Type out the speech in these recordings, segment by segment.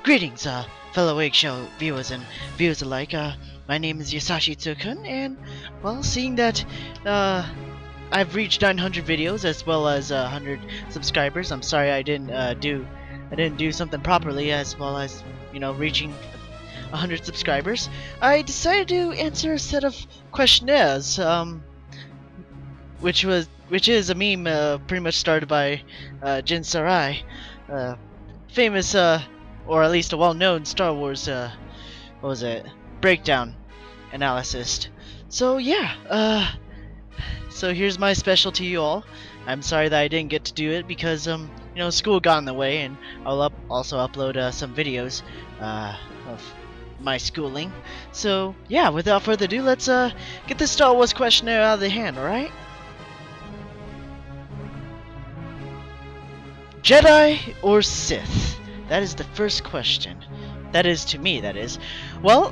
Greetings, fellow Egg Show viewers and viewers alike. My name is Yasashi Tsu-Kun, and, well, seeing that, I've reached 900 videos as well as 100 subscribers. I'm sorry I didn't do something properly as well as, reaching 100 subscribers. I decided to answer a set of questionnaires, which is a meme, pretty much started by, Jin Sarai, uh, famous, or at least a well-known Star Wars, what was it, breakdown analyst. So yeah, so here's my special to you all. I'm sorry that I didn't get to do it because, school got in the way, and I'll also upload some videos, of my schooling. So yeah, without further ado, let's get this Star Wars questionnaire out of the hand, alright? Jedi or Sith? That is the first question. That is to me, that is. Well,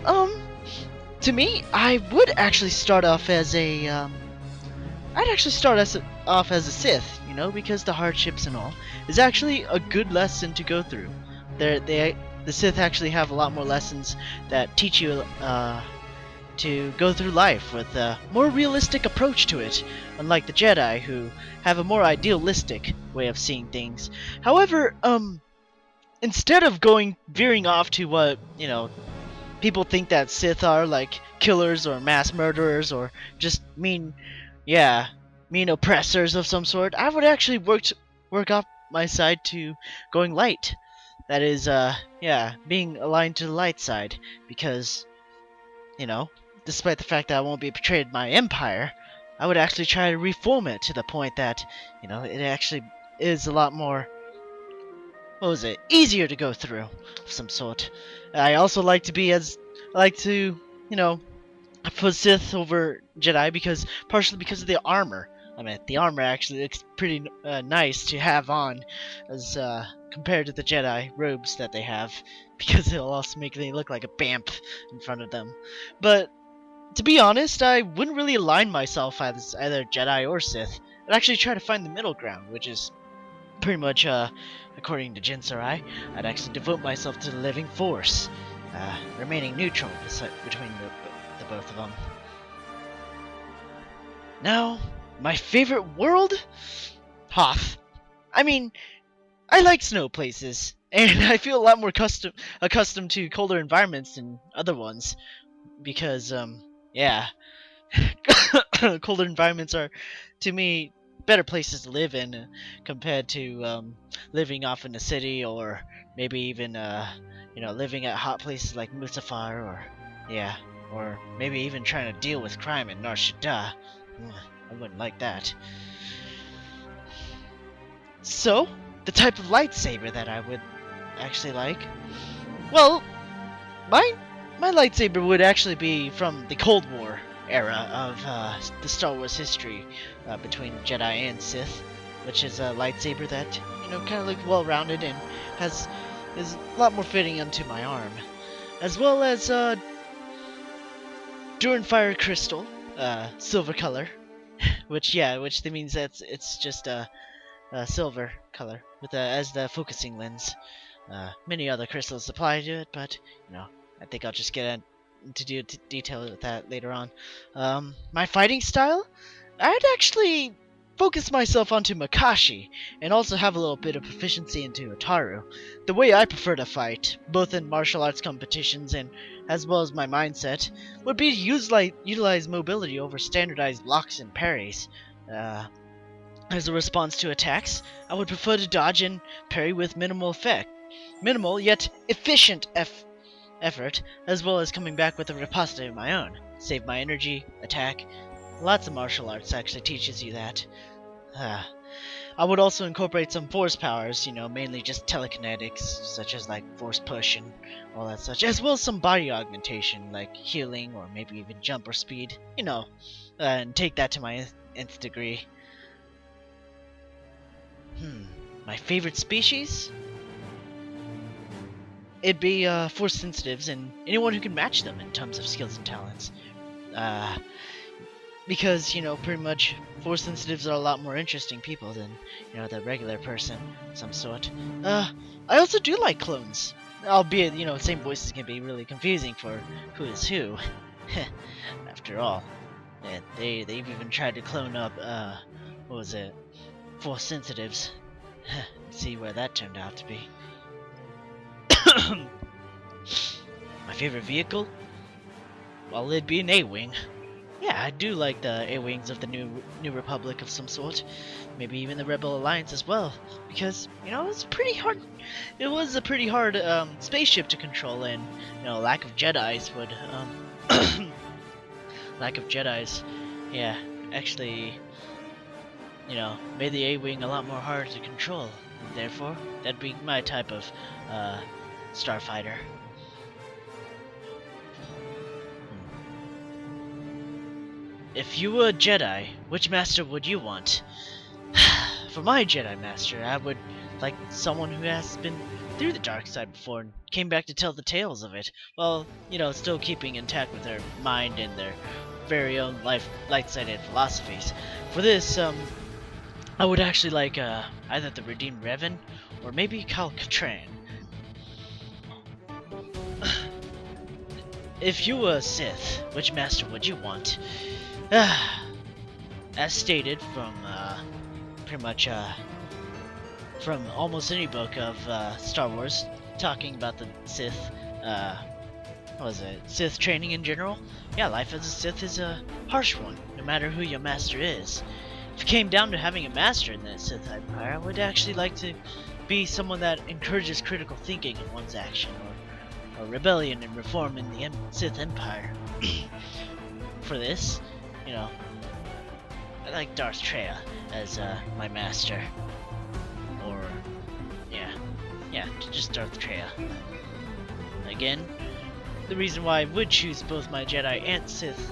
to me, I would actually start off as a, off as a Sith, because the hardships and all is actually a good lesson to go through. The Sith actually have a lot more lessons that teach you, to go through life with a more realistic approach to it, unlike the Jedi, who have a more idealistic way of seeing things. However, instead of veering off to what, people think that Sith are, like killers or mass murderers or just mean oppressors of some sort, I would actually work off my side to going light. That is, being aligned to the light side, because, despite the fact that I won't be betrayed my empire, I would actually try to reform it to the point that, it actually is a lot more, easier to go through of some sort. I also like to, put Sith over Jedi partially because of the armor. I mean, the armor actually looks pretty nice to have on, as compared to the Jedi robes that they have, because it'll also make them look like a BAMP in front of them. But to be honest, I wouldn't really align myself as either Jedi or Sith. I'd actually try to find the middle ground, which is pretty much, according to Jin Sarai, I'd actually devote myself to the living force, remaining neutral between the both of them. Now, my favorite world? Hoth. I mean, I like snow places, and I feel a lot more accustomed to colder environments than other ones, because, colder environments are, to me, better places to live in compared to living off in the city, or maybe even living at hot places like Mustafar, or maybe even trying to deal with crime in Nar Shaddaa. I wouldn't like that. So, the type of lightsaber that I would actually like, well, my lightsaber would actually be from the Cold War era of the Star Wars history, between Jedi and Sith, which is a lightsaber that, kind of looks well-rounded and is a lot more fitting onto my arm, as well as Fire Crystal, silver color, which means that it's just a silver color with as the focusing lens. Many other crystals apply to it, but I think I'll just get into detail with that later on. My fighting style, I'd actually focus myself onto Makashi, and also have a little bit of proficiency into Ataru. The way I prefer to fight, both in martial arts competitions and as well as my mindset, would be to utilize mobility over standardized blocks and parries. As a response to attacks, I would prefer to dodge and parry with minimal yet efficient effort, as well as coming back with a riposte of my own. Save my energy, attack. Lots of martial arts actually teaches you that. I would also incorporate some force powers, mainly just telekinetics, such as like force push and all that such, as well as some body augmentation, like healing or maybe even jump or speed, and take that to my nth degree. My favorite species? It'd be force sensitives and anyone who can match them in terms of skills and talents. because pretty much force sensitives are a lot more interesting people than the regular person of some sort. I also do like clones, albeit same voices can be really confusing for who is who. After all, they've even tried to clone up what was it, force sensitives. See where that turned out to be. My favorite vehicle? Well, it'd be an A-wing. Yeah, I do like the A-wings of the New Republic of some sort. Maybe even the Rebel Alliance as well, because it's pretty hard. It was a pretty hard spaceship to control, and lack of Jedi's would lack of Jedi's, yeah, actually made the A-wing a lot more hard to control. Therefore, that'd be my type of starfighter. If you were a Jedi, which master would you want? For my Jedi master, I would like someone who has been through the dark side before and came back to tell the tales of it, while still keeping intact with their mind and their very own light side and philosophies. For this, I would actually like either the Redeemed Revan or maybe Kal Katran. If you were a Sith, which master would you want? As stated from pretty much from almost any book of Star Wars talking about the Sith, what was it, Sith training in general? Yeah, life as a Sith is a harsh one, no matter who your master is. If it came down to having a master in the Sith Empire, I would actually like to be someone that encourages critical thinking in one's action, or rebellion and reform in the Sith Empire. For this, I like Darth Traya as my master. Or, yeah, just Darth Traya. Again, the reason why I would choose both my Jedi and Sith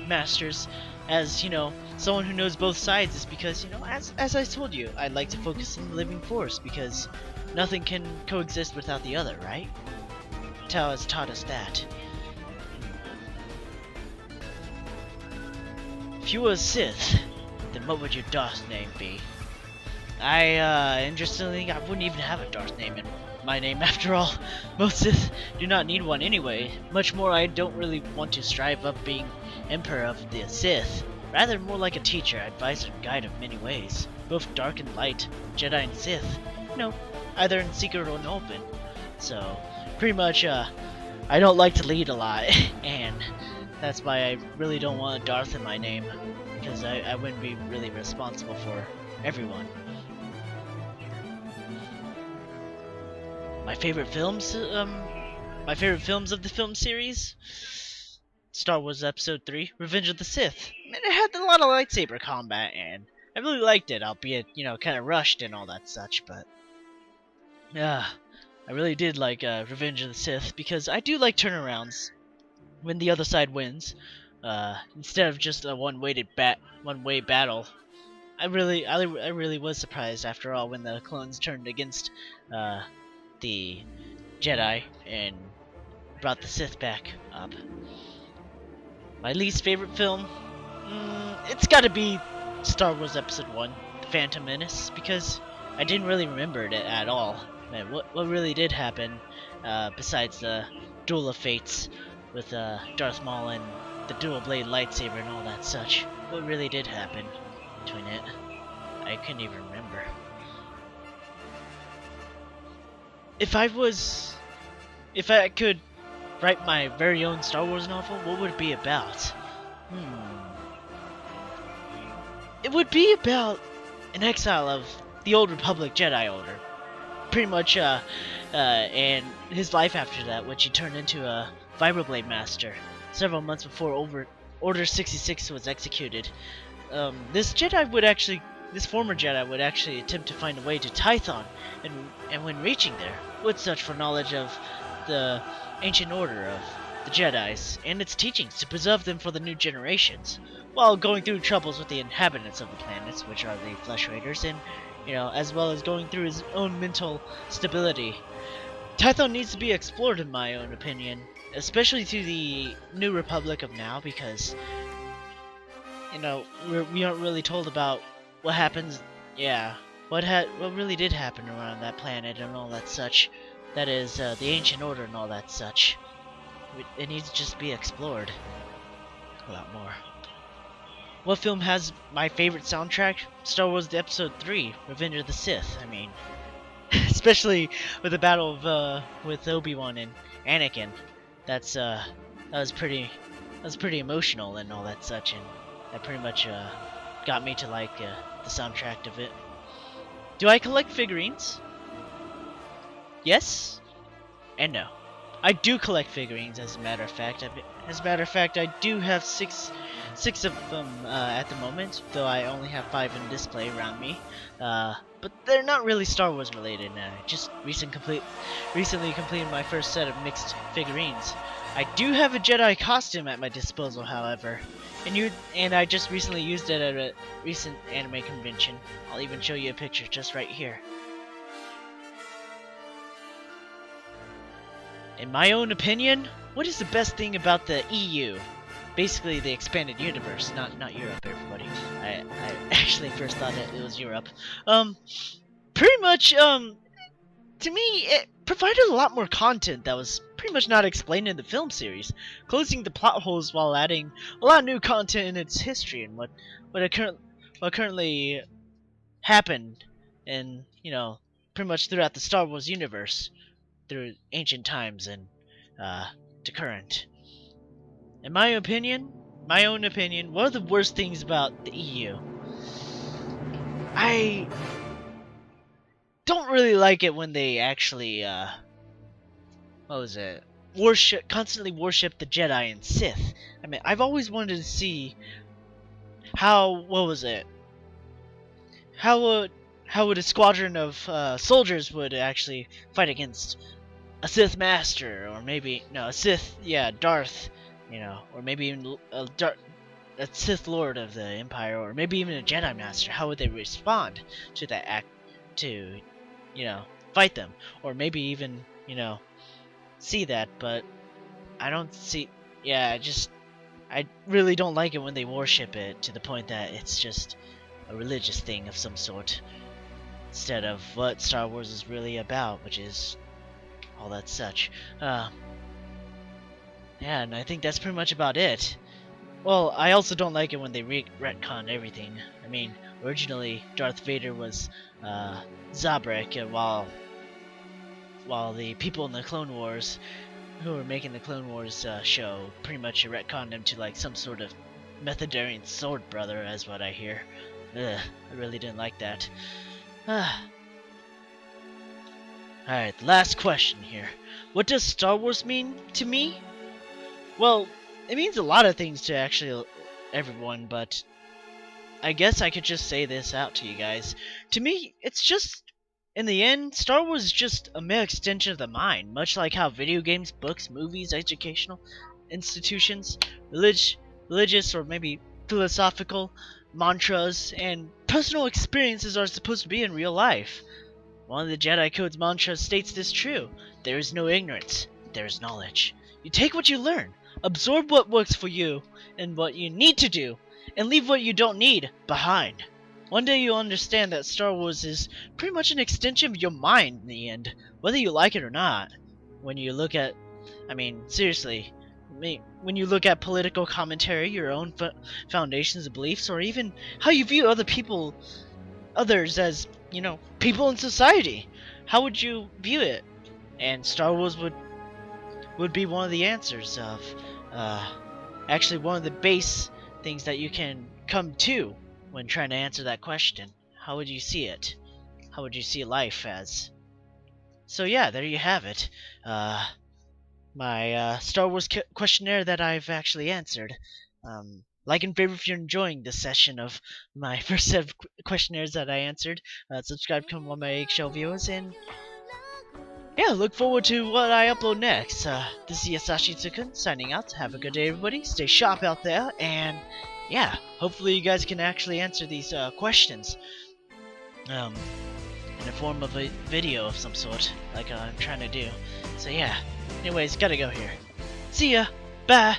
masters as, someone who knows both sides is because, as I told you, I like to focus on the living force because nothing can coexist without the other, right? Tao has taught us that. If you were a Sith, then what would your Darth name be? Interestingly, I wouldn't even have a Darth name in my name after all. Most Sith do not need one anyway. Much more, I don't really want to strive up being Emperor of the Sith. Rather, more like a teacher, advisor, and guide of many ways. Both dark and light, Jedi and Sith. Either in secret or in open. So, pretty much, I don't like to lead a lot, and that's why I really don't want a Darth in my name, because I wouldn't be really responsible for everyone. My favorite films of the film series? Star Wars Episode 3, Revenge of the Sith. It had a lot of lightsaber combat, and I really liked it, albeit, kind of rushed and all that such, but I really did like Revenge of the Sith, because I do like turnarounds when the other side wins, instead of just a one-way battle. I really was surprised after all when the clones turned against the Jedi and brought the Sith back up. My least favorite film, it's got to be Star Wars Episode 1, The Phantom Menace, because I didn't really remember it at all. Man, what really did happen, besides the Duel of Fates with Darth Maul and the dual blade lightsaber and all that such? What really did happen between it? I couldn't even remember. If I could write my very own Star Wars novel, what would it be about? It would be about an exile of the Old Republic Jedi Order. Pretty much, and his life after that, which he turned into a Vibroblade Master several months before Order 66 was executed. This former Jedi would actually attempt to find a way to Tython, and when reaching there, with such foreknowledge of the ancient order of the Jedis and its teachings to preserve them for the new generations, while going through troubles with the inhabitants of the planets, which are the Flesh Raiders, and as well as going through his own mental stability. Tython needs to be explored, in my own opinion, especially to the New Republic of now, because you know, we aren't really told about what happens. Yeah, what really did happen around that planet and all that such. That is the ancient order and all that such. It needs to just be explored a lot more. What film has my favorite soundtrack? Star Wars: The Episode 3, Revenge of the Sith. I mean, especially with the battle of with Obi-Wan and Anakin. That was pretty emotional and all that such, and that pretty much got me to like the soundtrack of it. Do I collect figurines? Yes and no. I do collect figurines, as a matter of fact. I do have six of them at the moment, though I only have 5 in display around me. But they're not really Star Wars related. I just recently completed my first set of mixed figurines. I do have a Jedi costume at my disposal, however, and I just recently used it at a recent anime convention. I'll even show you a picture just right here. In my own opinion, what is the best thing about the EU? Basically, the expanded universe, not Europe, everybody. I actually first thought that it was Europe. Pretty much, to me, it provided a lot more content that was pretty much not explained in the film series, closing the plot holes while adding a lot of new content in its history and what currently happened, and pretty much throughout the Star Wars universe, through ancient times and to current. In my own opinion, one of the worst things about the EU, I don't really like it when they actually constantly worship the Jedi and Sith. I mean, I've always wanted to see how would a squadron of soldiers would actually fight against a Sith Master, or maybe a Sith, Darth, or maybe even a Sith Lord of the Empire, or maybe even a Jedi Master. How would they respond to that act? To, fight them, or maybe even, see that. But I don't see. I really don't like it when they worship it to the point that it's just a religious thing of some sort, instead of what Star Wars is really about, which is all that such. Yeah, and I think that's pretty much about it. Well, I also don't like it when they retcon everything. I mean, originally Darth Vader was Zabrak, while the people in the Clone Wars, who were making the Clone Wars show, pretty much retconned him to like some sort of Methodian sword brother, as what I hear. Ugh, I really didn't like that. Alright, the last question here. What does Star Wars mean to me? Well, it means a lot of things to actually everyone, but I guess I could just say this out to you guys. To me, it's just, in the end, Star Wars is just a mere extension of the mind, much like how video games, books, movies, educational institutions, religious or maybe philosophical mantras, and personal experiences are supposed to be in real life. One of the Jedi Code's mantras states this true: there is no ignorance, there is knowledge. You take what you learn, absorb what works for you and what you need to do, and leave what you don't need behind. One day you'll understand that Star Wars is pretty much an extension of your mind in the end, whether you like it or not. When you look at, seriously, when you look at political commentary, your own foundations and beliefs, or even how you view others as, people in society, how would you view it? And Star Wars would be one of the answers of, actually one of the base things that you can come to when trying to answer that question. How would you see it? How would you see life as? So yeah, there you have it. My Star Wars questionnaire that I've actually answered. Like and favorite if you're enjoying this session of my first set of questionnaires that I answered. Subscribe to become one of my eggshell viewers, and yeah, look forward to what I upload next. This is Yasashi Tsu-Kun signing out. Have a good day, everybody. Stay sharp out there, and yeah, hopefully you guys can actually answer these questions in the form of a video of some sort, like I'm trying to do. So yeah, anyways, gotta go here. See ya. Bye.